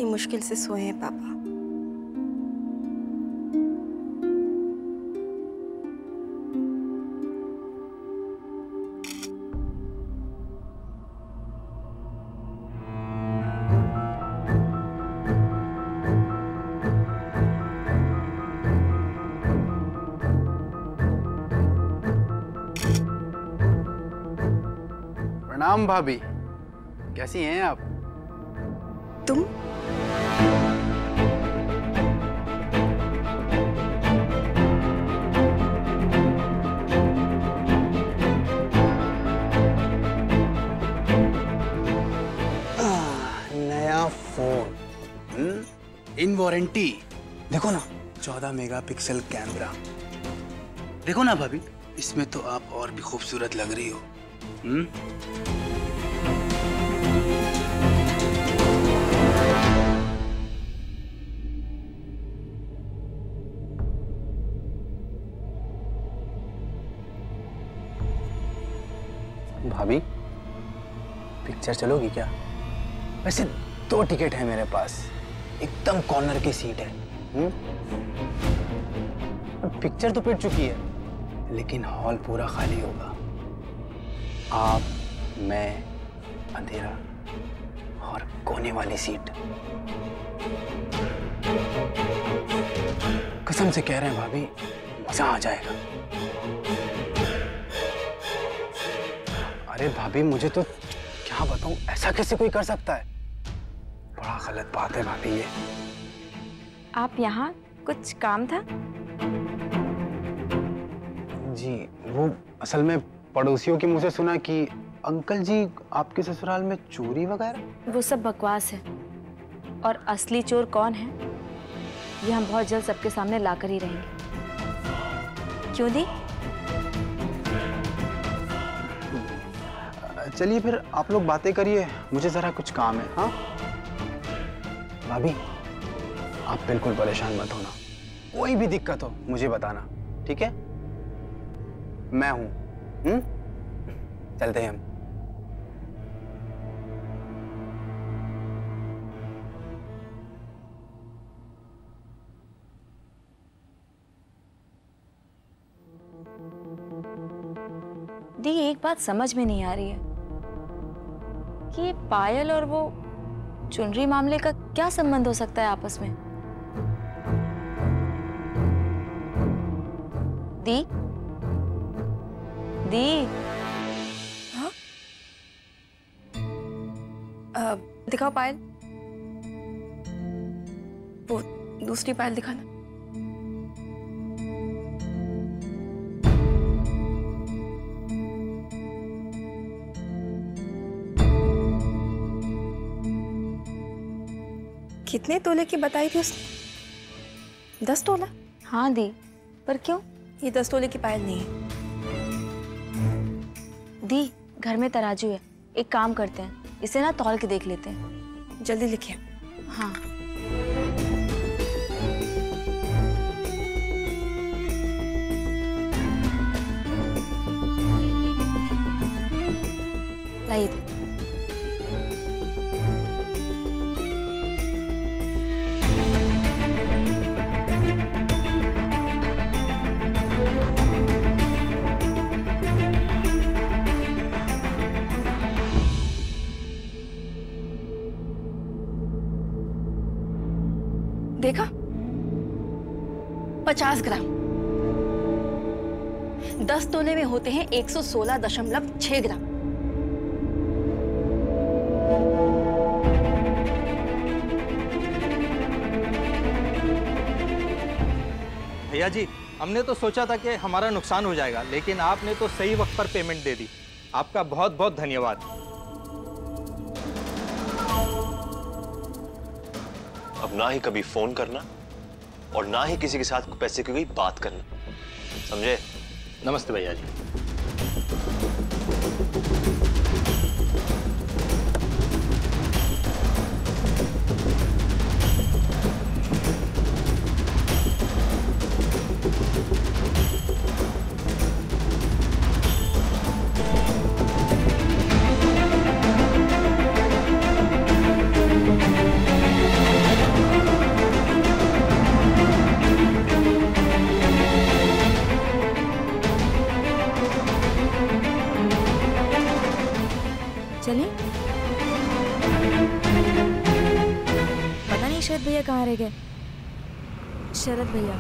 बड़ी मुश्किल से सोए हैं पापा। प्रणाम भाभी, कैसी हैं आप? तुम? नया फोन, इन वारंटी। देखो ना, 14 मेगापिक्सल कैमरा। देखो ना भाभी, इसमें तो आप और भी खूबसूरत लग रही हो। भाभी, पिक्चर चलोगी क्या? वैसे 2 टिकट है मेरे पास, एकदम कॉर्नर की सीट है। पिक्चर तो पिट चुकी है, लेकिन हॉल पूरा खाली होगा। आप, मैं, अंधेरा और कोने वाली सीट। कसम से कह रहे हैं भाभी, मजा आ जाएगा। अरे भाभी, मुझे तो क्या बताऊं, ऐसा कैसे कोई कर सकता है? बड़ा गलत बात है भाभी ये। आप यहाँ कुछ काम था? जी, वो असल में पड़ोसियों के मुंह से सुना कि अंकल जी आपके ससुराल में चोरी वगैरह। वो सब बकवास है, और असली चोर कौन है ये हम बहुत जल्द सबके सामने लाकर ही रहेंगे। क्यों दी? चलिए फिर आप लोग बातें करिए, मुझे जरा कुछ काम है। हाँ भाभी, आप बिल्कुल परेशान मत होना, कोई भी दिक्कत हो मुझे बताना, ठीक है? मैं हूं। चलते हैं हम। दी, एक बात समझ में नहीं आ रही है कि ये पायल और वो चुनरी मामले का क्या संबंध हो सकता है आपस में? दी? दी? हाँ? दिखाओ पायल, वो दूसरी पायल दिखाना। कितने तोले की बताई थी उसने? 10 तोला? हाँ दी, पर क्यों? ये 10 तोले की पायल नहीं है। दी, घर में तराजू है, एक काम करते हैं, इसे ना तौल के देख लेते हैं। जल्दी लिखिए। हाँ। लाइए। देखा? 50 ग्राम। 10 तोले में होते हैं 116.6 ग्राम। भैया जी, हमने तो सोचा था कि हमारा नुकसान हो जाएगा, लेकिन आपने तो सही वक्त पर पेमेंट दे दी। आपका बहुत बहुत धन्यवाद। अब ना ही कभी फोन करना और ना ही किसी के साथ पैसे की कोई बात करना, समझे? नमस्ते भैया जी। नहीं शरद भैया कहाँ रह गए? शरद भैया,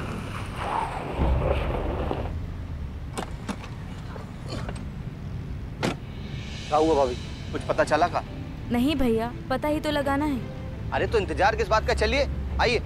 क्या हुआ भाभी, कुछ पता चला का? नहीं भैया, पता ही तो लगाना है। अरे तो इंतजार किस बात का, चलिए आइए।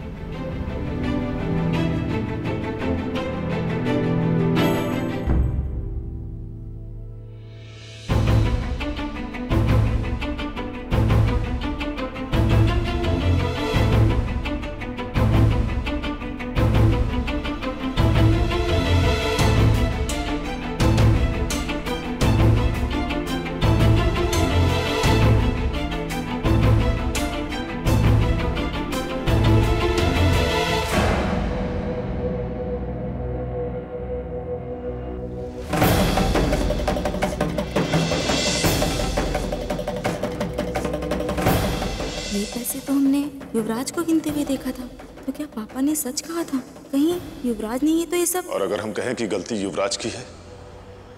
ये पैसे तो हमने युवराज को गिनते हुए देखा था, तो क्या पापा ने सच कहा था? कहीं युवराज ने ही तो ये सब। और अगर हम कहें कि गलती युवराज की है,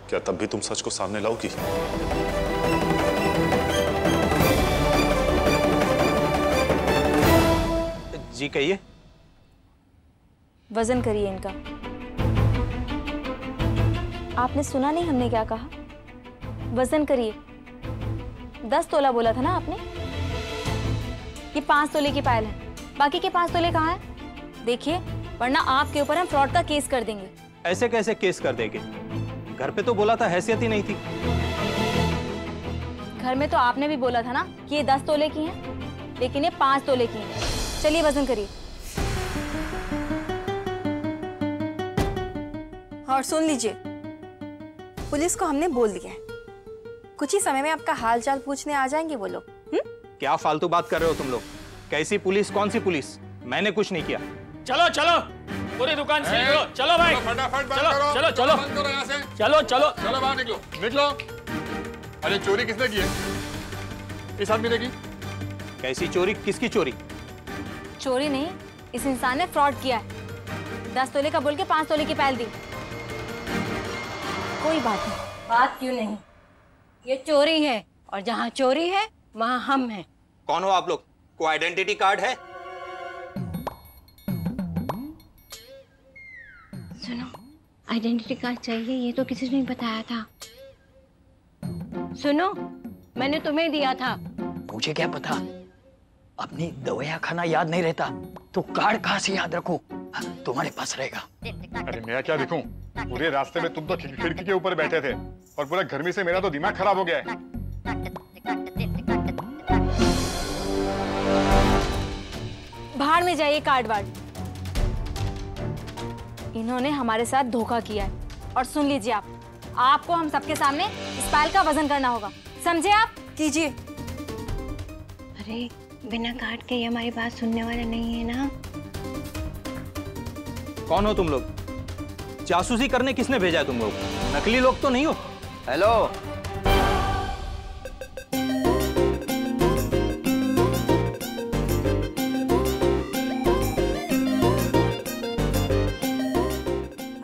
क्या तब भी तुम सच को सामने लाओगी? जी कहिए। वजन करिए इनका। आपने सुना नहीं हमने क्या कहा? वजन करिए। 10 तोला बोला था ना आपने? ये 5 तोले की पायल है, बाकी के 5 तोले कहाँ हैं? देखिए, वरना आपके ऊपर हम फ्रॉड का केस कर देंगे। ऐसे कैसे केस कर देंगे? घर पे तो बोला था हैसियत ही नहीं थी। घर में तो आपने भी बोला था ना कि ये 10 तोले की हैं, लेकिन ये 5 तोले की हैं। चलिए वजन करिए। और सुन लीजिए, पुलिस को हमने बोल दिया है, कुछ ही समय में आपका हाल चाल पूछने आ जाएंगे वो लोग। क्या फालतू बात कर रहे हो तुम लोग? कैसी पुलिस, कौन सी पुलिस? मैंने कुछ नहीं किया। चलो चलो, पूरी दुकान सील करो। चलो भाई, फटाफट चलो चलो चलो करो यहाँ से। चलो चलो चलो बाहर निकलो, निकलो। अरे चोरी किसने की है? इस आदमी ने की। कैसी चोरी? किसकी चोरी? चोरी नहीं, इस इंसान ने फ्रॉड किया है। 10 तोले का बोल के 5 तोले की पायल दी। कोई बात नहीं। बात क्यों नहीं, ये चोरी है, और जहाँ चोरी है वहाँ हम हैं। कौन हो आप लोग? को आइडेंटिटी कार्ड है? सुनो, आइडेंटिटी कार्ड चाहिए, ये तो किसी ने नहीं बताया था। सुनो, मैंने तुम्हें दिया था। मुझे क्या पता, अपनी दवाइयाँ खाना याद नहीं रहता तो कार्ड कहाँ से याद रखूं? तुम्हारे पास रहेगा। अरे मैं क्या दिखूं? पूरे रास्ते में तुम तो खिड़की के ऊपर बैठे थे और पूरा गर्मी से मेरा तो दिमाग खराब हो गया है। बाहर में जाइए कार्ड वार्ड। इन्होंने हमारे साथ धोखा किया है। और सुन लीजिए, आपको हम सबके सामने इस पायल का वजन करना होगा, समझे आप? कीजिए। अरे बिना कार्ड के ये हमारी बात सुनने वाला नहीं है ना। कौन हो तुम लोग? जासूसी करने किसने भेजा है तुम लोग? नकली लोग तो नहीं हो? हेलो,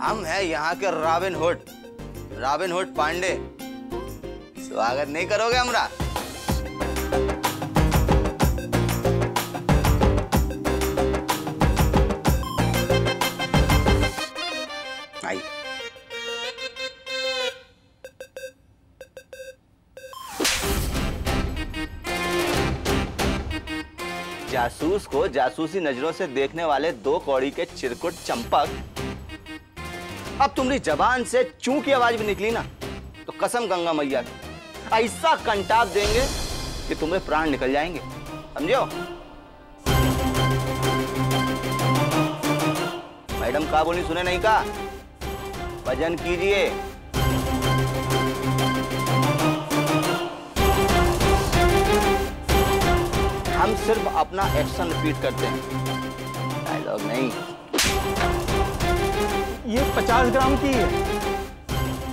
हम हैं यहाँ के रॉबिन हुड पांडे। स्वागत नहीं करोगे हमरा? आई। जासूस को जासूसी नजरों से देखने वाले 2 कौड़ी के चिरकुट चंपक, अब तुम्हारी जबान से चू की आवाज भी निकली ना तो कसम गंगा मैया की ऐसा कंटाप देंगे कि तुम्हें प्राण निकल जाएंगे, समझो? मैडम का बोली सुने नहीं का? वजन कीजिए। हम सिर्फ अपना एक्शन रिपीट करते हैं, डायलॉग नहीं। ये 50 ग्राम की है।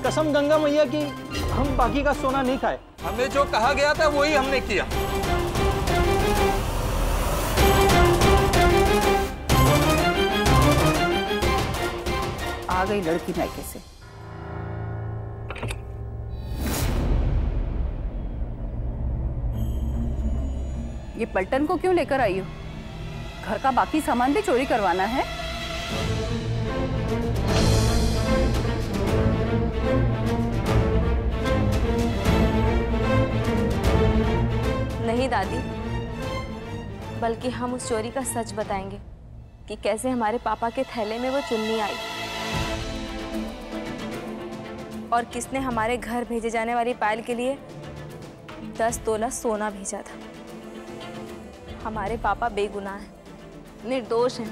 कसम गंगा मैया की, हम बाकी का सोना नहीं खाए। हमें जो कहा गया था वही हमने किया। आ गई लड़की मायके से। ये पलटन को क्यों लेकर आई हो? घर का बाकी सामान भी चोरी करवाना है? नहीं दादी, बल्कि हम उस चोरी का सच बताएंगे कि कैसे हमारे पापा के थैले में वो चुन्नी आई और किसने हमारे घर भेजे जाने वाली पायल के लिए 10 तोला सोना भेजा था। हमारे पापा बेगुनाह हैं, निर्दोष हैं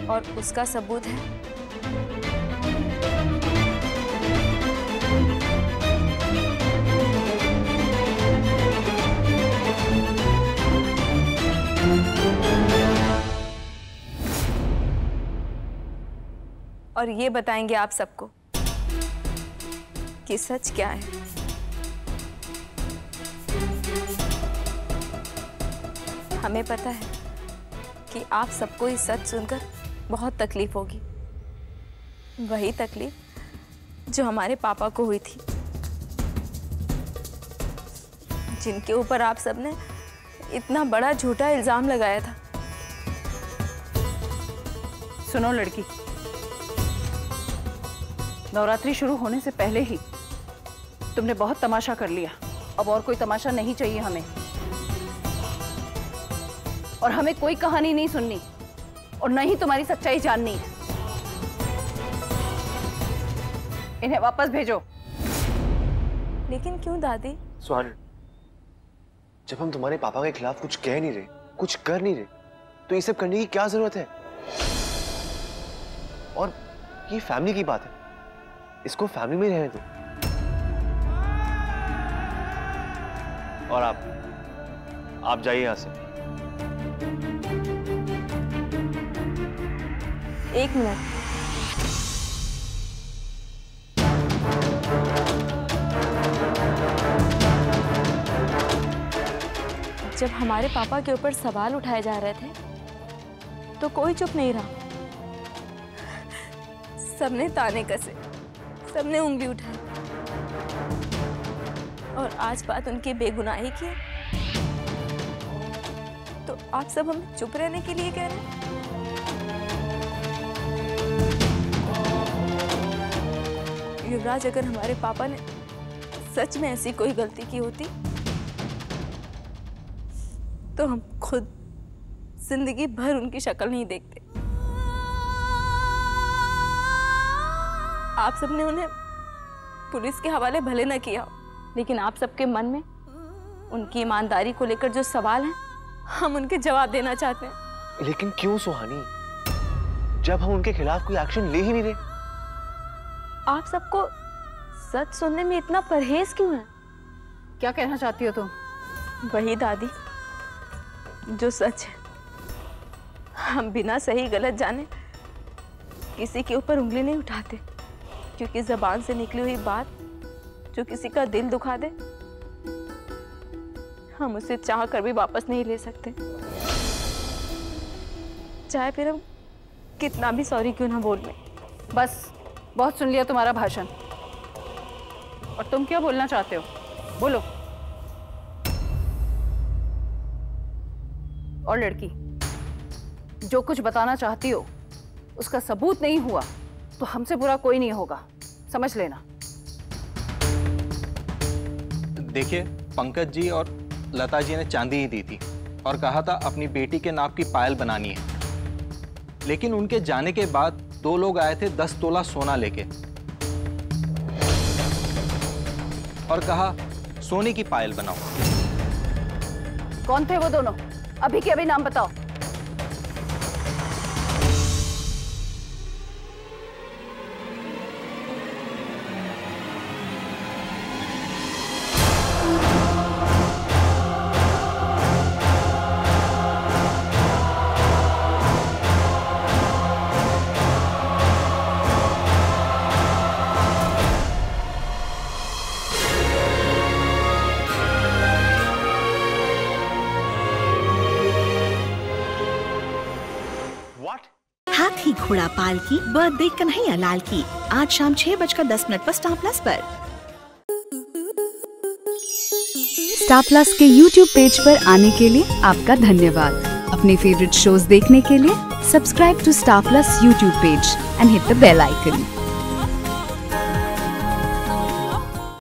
और उसका सबूत है और ये बताएंगे आप सबको कि सच क्या है। हमें पता है कि आप सबको ये सच सुनकर बहुत तकलीफ होगी, वही तकलीफ जो हमारे पापा को हुई थी, जिनके ऊपर आप सबने इतना बड़ा झूठा इल्जाम लगाया था। सुनो लड़की, नवरात्रि शुरू होने से पहले ही तुमने बहुत तमाशा कर लिया। अब और कोई तमाशा नहीं चाहिए हमें, और हमें कोई कहानी नहीं सुननी और न ही तुम्हारी सच्चाई जाननी है। इन्हें वापस भेजो। लेकिन क्यों दादी? सुहानी, जब हम तुम्हारे पापा के खिलाफ कुछ कह नहीं रहे, कुछ कर नहीं रहे, तो ये सब करने की क्या जरूरत है? और ये फैमिली की बात है, इसको फैमिली में रहने दो। और आप जाइए यहां से। एक मिनट, जब हमारे पापा के ऊपर सवाल उठाए जा रहे थे तो कोई चुप नहीं रहा। सबने ताने कसे, सबने उंगली उठाई और आज बात उनकी बेगुनाही की है, तो आप सब हमें चुप रहने के लिए कह रहे हैं? युवराज, अगर हमारे पापा ने सच में ऐसी कोई गलती की होती तो हम खुद जिंदगी भर उनकी शक्ल नहीं देखते। आप सबने उन्हें पुलिस के हवाले भले न किया, लेकिन आप सबके मन में उनकी ईमानदारी को लेकर जो सवाल हैं, हम उनके जवाब देना चाहते हैं। लेकिन क्यों सुहानी, जब हम उनके खिलाफ कोई एक्शन ले ही नहीं रहे? आप सबको सच सुनने में इतना परहेज क्यों है? क्या कहना चाहती हो तुम? वही दादी जो सच है। हम बिना सही गलत जाने किसी के ऊपर उंगली नहीं उठाते, क्योंकि जबान से निकली हुई बात जो किसी का दिल दुखा दे, हम उसे चाह कर भी वापस नहीं ले सकते, चाहे फिर हम कितना भी सॉरी क्यों ना बोल लें। बस, बहुत सुन लिया तुम्हारा भाषण। और तुम क्या बोलना चाहते हो? बोलो। और लड़की, जो कुछ बताना चाहती हो उसका सबूत नहीं हुआ तो हमसे बुरा कोई नहीं होगा, समझ लेना। देखिए, पंकज जी और लता जी ने चांदी ही दी थी और कहा था अपनी बेटी के नाप की पायल बनानी है, लेकिन उनके जाने के बाद 2 लोग आए थे 10 तोला सोना लेके और कहा सोने की पायल बनाओ। कौन थे वो दोनों? अभी के अभी नाम बताओ। हाथी घोड़ा पाल की बर्थडे कन्हैया लाल की आज शाम 6:10 पर स्टार प्लस पर। स्टार प्लस के YouTube पेज पर आने के लिए आपका धन्यवाद। अपने फेवरेट शोज देखने के लिए subscribe to Star Plus YouTube page and hit the bell icon.